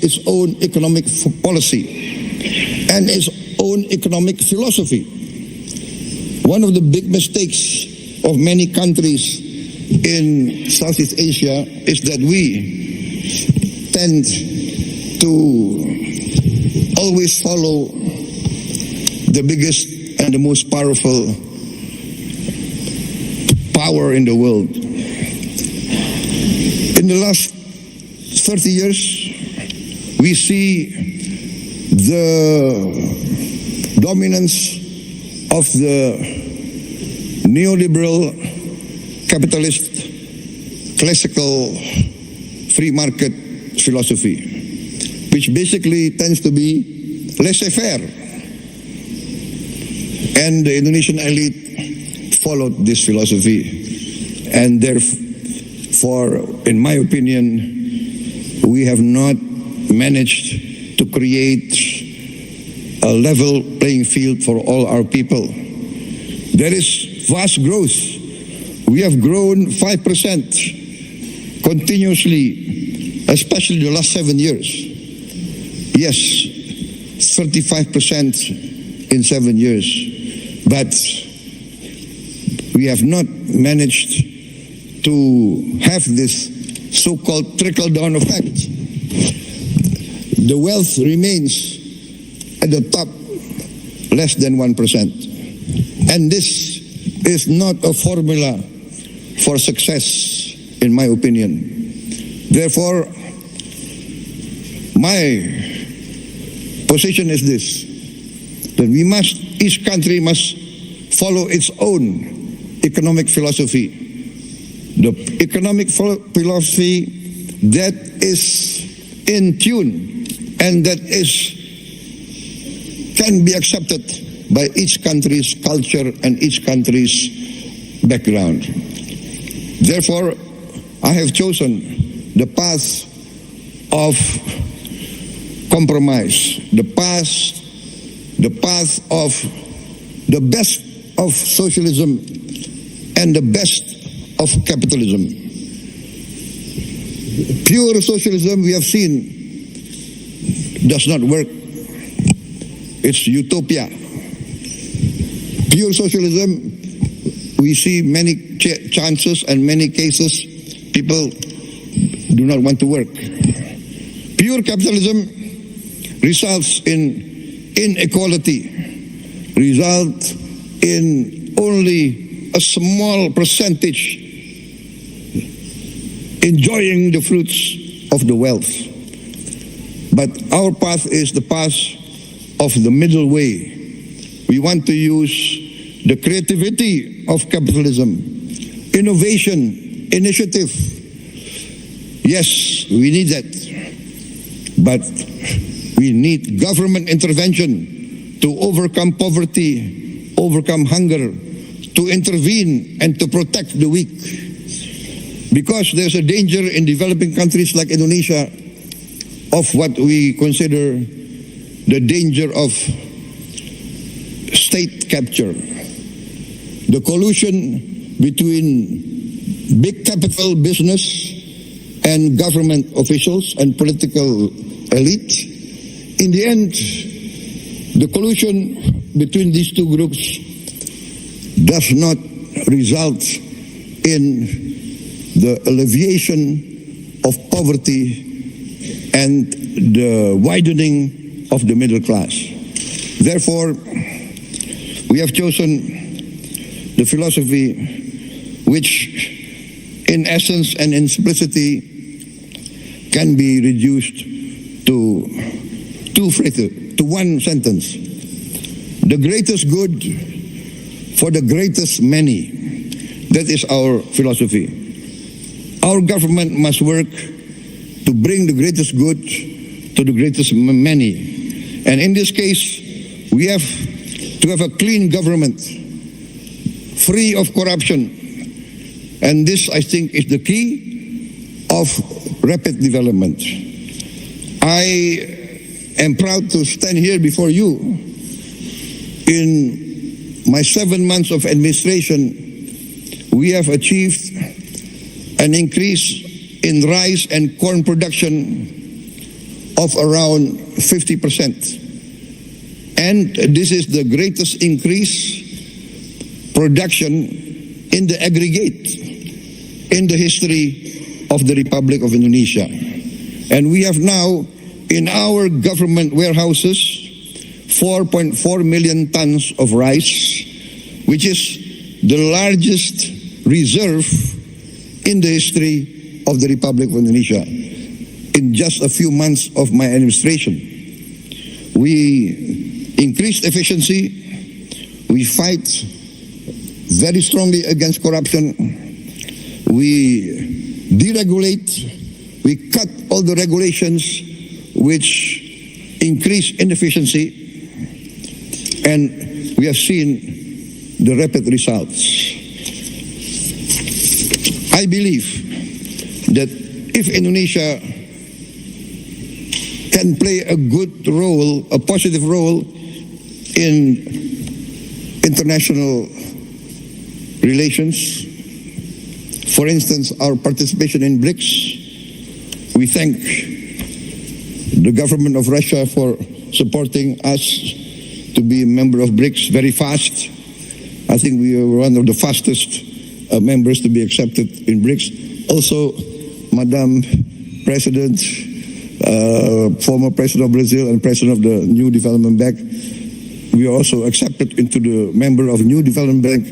its own economic policy and its own economic philosophy. One of the big mistakes of many countries in Southeast Asia is that we tend to always follow the biggest and the most powerful power in the world. In the last 30 years, we see the dominance of the neoliberal capitalist classical free market philosophy, which basically tends to be laissez-faire. And the Indonesian elite followed this philosophy, and therefore, in my opinion, we have not managed to create a level playing field for all our people. There is vast growth. We have grown 5% continuously, especially the last 7 years. Yes, 35% in 7 years. But we have not managed to have this so-called trickle-down effect. The wealth remains at the top less than 1%. And this is not a formula for success, in my opinion. Therefore, my position is this, that each country must follow its own economic philosophy. The economic philosophy that is in tune and that can be accepted by each country's culture and each country's background. Therefore, I have chosen the path of compromise, the path of the best of socialism and the best of capitalism. Pure socialism, we have seen, does not work. It's utopia. Pure socialism, we see many chances and many cases people do not want to work. Pure capitalism results in inequality, results in only a small percentage enjoying the fruits of the wealth. But our path is the path of the middle way. We want to use the creativity of capitalism, innovation, initiative. Yes, we need that. But we need government intervention to overcome poverty, overcome hunger, to intervene and to protect the weak. Because there's a danger in developing countries like Indonesia of what we consider the danger of state capture. The collusion between big capital business and government officials and political elite. In the end, the collusion between these two groups does not result in the alleviation of poverty and the widening of the middle class. Therefore, we have chosen the philosophy which, in essence and in simplicity, can be reduced to one sentence. The greatest good for the greatest many. That is our philosophy. Our government must work to bring the greatest good to the greatest many. And in this case, we have to have a clean government, free of corruption. And this, I think, is the key of rapid development. I am proud to stand here before you. In my 7 months of administration, we have achieved an increase in rice and corn production of around 50%. And this is the greatest increase production in the aggregate in the history of the Republic of Indonesia. And we have now in our government warehouses 4.4 million tons of rice, which is the largest reserve in the history of the Republic of Indonesia in just a few months of my administration. We increased efficiency, we fight very strongly against corruption, we deregulate, we cut all the regulations which increase inefficiency, and we have seen the rapid results. I believe that if Indonesia can play a good role, a positive role in international relations, for instance, our participation in BRICS, we thank the government of Russia for supporting us to be a member of BRICS very fast. I think we were one of the fastest members to be accepted in BRICS. Also, Madam President, former President of Brazil and President of the New Development Bank, we are also accepted into the member of New Development Bank,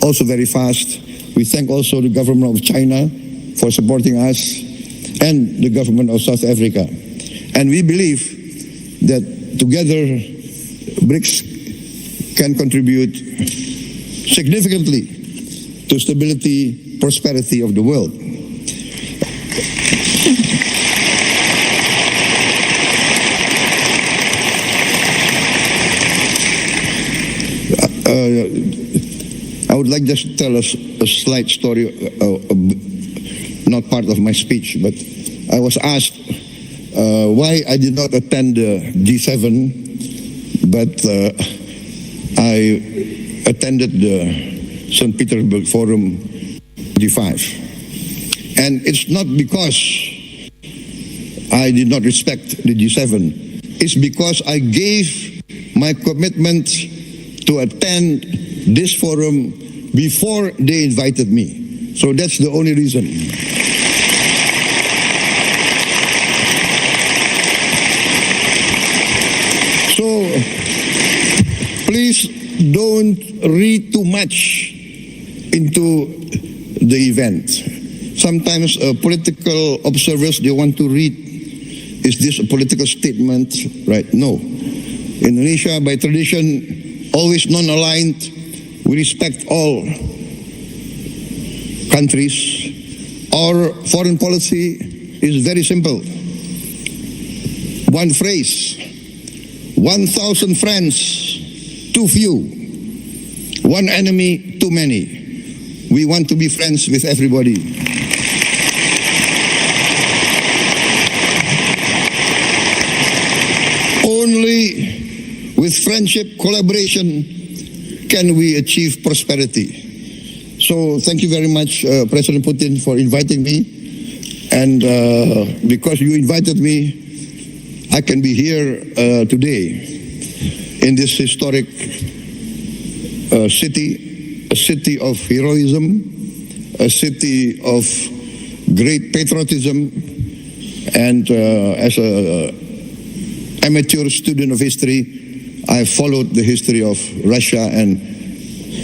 also very fast. We thank also the government of China for supporting us and the government of South Africa. And we believe that together BRICS can contribute significantly to stability, prosperity of the world. I would like just to tell us a slight story, not part of my speech, but I was asked why I did not attend the G7, but I attended the St. Petersburg Forum G5. And it's not because I did not respect the G7, it's because I gave my commitment to attend this forum before they invited me. So that's the only reason. So please don't read too much into the event. Sometimes political observers, they want to read, is this a political statement? Right? No. Indonesia, by tradition, always non-aligned. We respect all countries. Our foreign policy is very simple. One phrase: 1,000 friends, too few. One enemy, too many. We want to be friends with everybody. Only with friendship, collaboration, can we achieve prosperity. So thank you very much, President Putin, for inviting me. And because you invited me, I can be here today in this historic city, a city of heroism, a city of great patriotism, and as an amateur student of history, I followed the history of Russia, and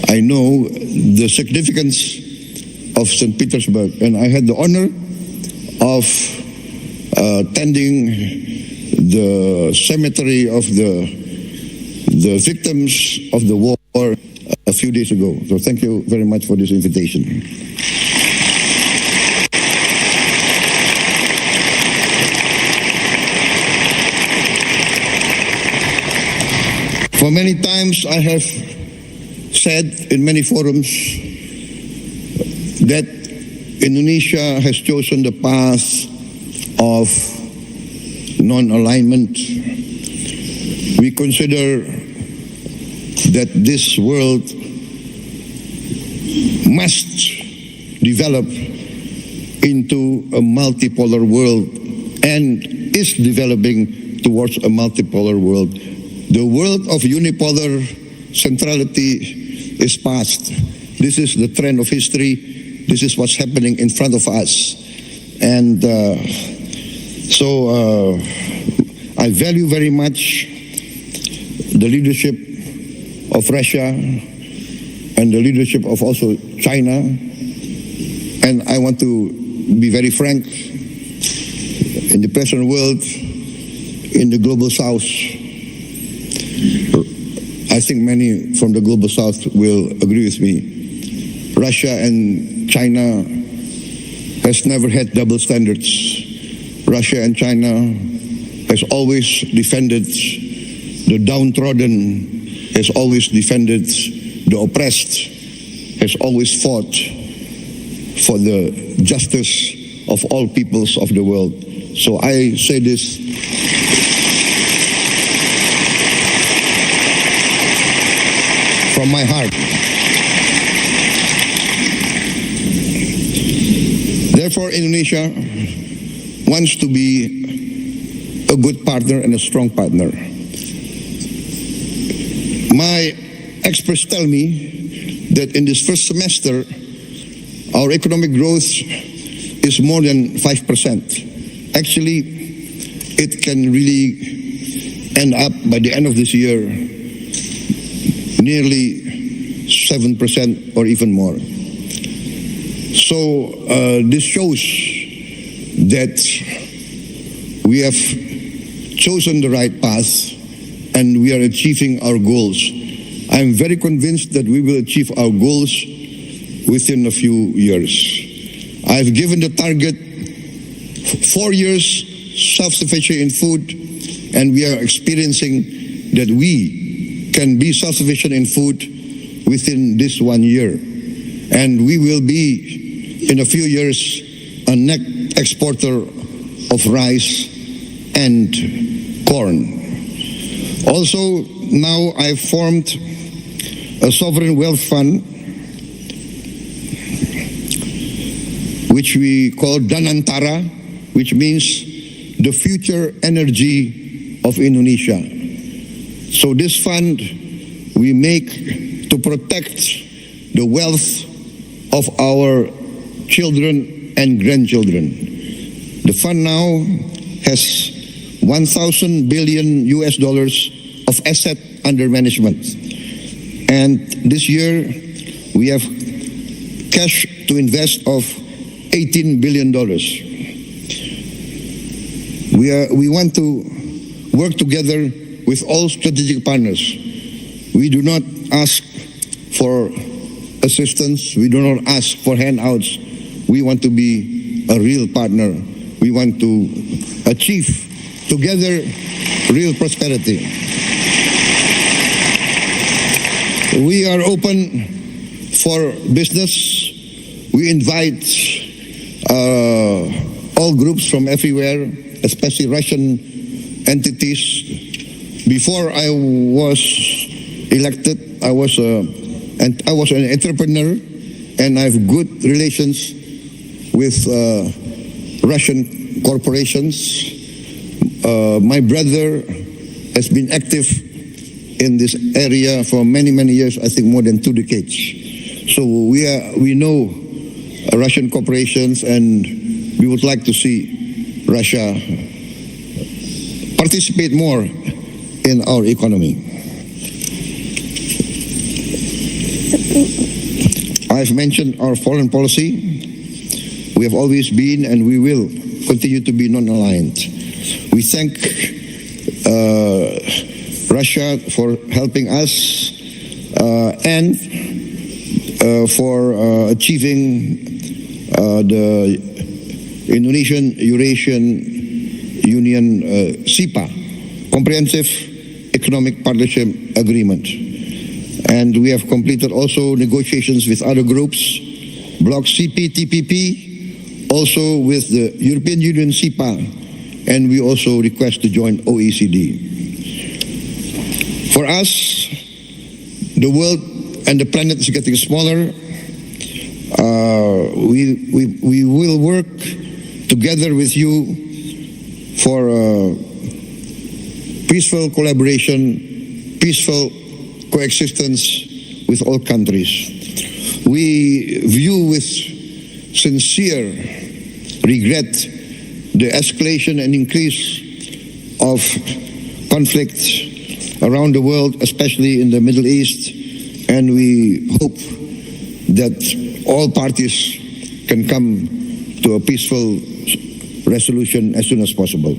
I know the significance of St. Petersburg. And I had the honor of tending the cemetery of the victims of the war a few days ago. So thank you very much for this invitation. For many times I have said in many forums that Indonesia has chosen the path of non-alignment. We consider that this world must develop into a multipolar world, and is developing towards a multipolar world. The world of unipolar centrality is past. This is the trend of history. This is what's happening in front of us. And so I value very much the leadership of Russia and the leadership of also China. And I want to be very frank, in the present world, in the global south, I think many from the global south will agree with me. Russia and China has never had double standards. Russia and China has always defended the downtrodden, has always defended the oppressed, has always fought for the justice of all peoples of the world. So I say this from my heart. Therefore, Indonesia wants to be a good partner and a strong partner. My experts tell me that in this first semester, our economic growth is more than 5%. Actually, it can really end up by the end of this year nearly 7% or even more. So this shows that we have chosen the right path and we are achieving our goals. I'm very convinced that we will achieve our goals within a few years. I've given the target 4 years self-sufficient in food, and we are experiencing that we can be self-sufficient in food within this 1 year. And we will be, in a few years, a net exporter of rice and corn. Also, now I've formed a sovereign wealth fund, which we call Danantara, which means the future energy of Indonesia. So this fund we make to protect the wealth of our children and grandchildren. The fund now has 1,000 billion US dollars of asset under management. And this year we have cash to invest of $18 billion. We want to work together with all strategic partners. We do not ask for assistance. We do not ask for handouts. We want to be a real partner. We want to achieve together real prosperity. We are open for business. We invite all groups from everywhere, especially Russian entities. Before I was elected, I was an entrepreneur, and I have good relations with Russian corporations. My brother has been active in this area for many, many years, I think more than 2 decades. So we know Russian corporations, and we would like to see Russia participate more in our economy. I've mentioned our foreign policy. We have always been and we will continue to be non-aligned. We thank Russia for helping us and for achieving the Indonesian-Eurasian Union SIPA, Comprehensive Economic Partnership Agreement. And we have completed also negotiations with other groups, Bloc CPTPP, also with the European Union SIPA, and we also request to join OECD. For us, the world and the planet is getting smaller. We will work together with you for peaceful collaboration, peaceful coexistence with all countries. We view with sincere regret the escalation and increase of conflicts around the world, especially in the Middle East, and we hope that all parties can come to a peaceful resolution as soon as possible.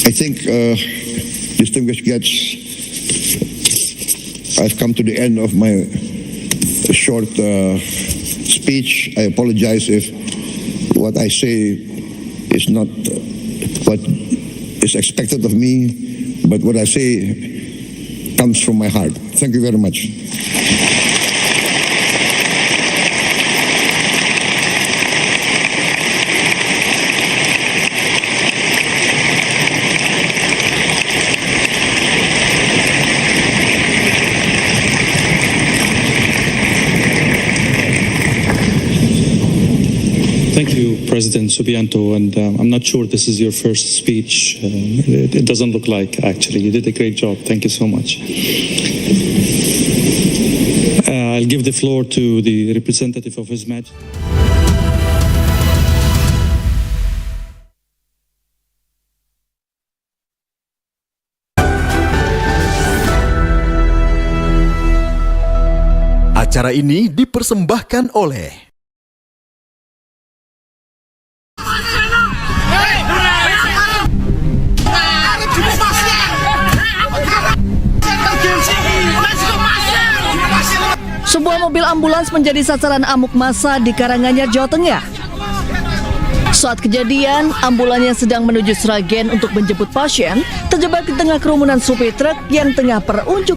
I think, distinguished guests, I've come to the end of my short speech. I apologize if what I say is not what is expected of me, but what I say comes from my heart. Thank you very much. Thank you, President Subianto, and I'm not sure this is your first speech. It doesn't look like, actually. You did a great job. Thank you so much. I'll give the floor to the representative of His Majesty. Acara ini dipersembahkan oleh sebuah mobil ambulans menjadi sasaran amuk massa di Karanganyar, Jawa Tengah. Saat kejadian, ambulans yang sedang menuju Sragen untuk menjemput pasien terjebak di tengah kerumunan supir truk yang tengah berunjuk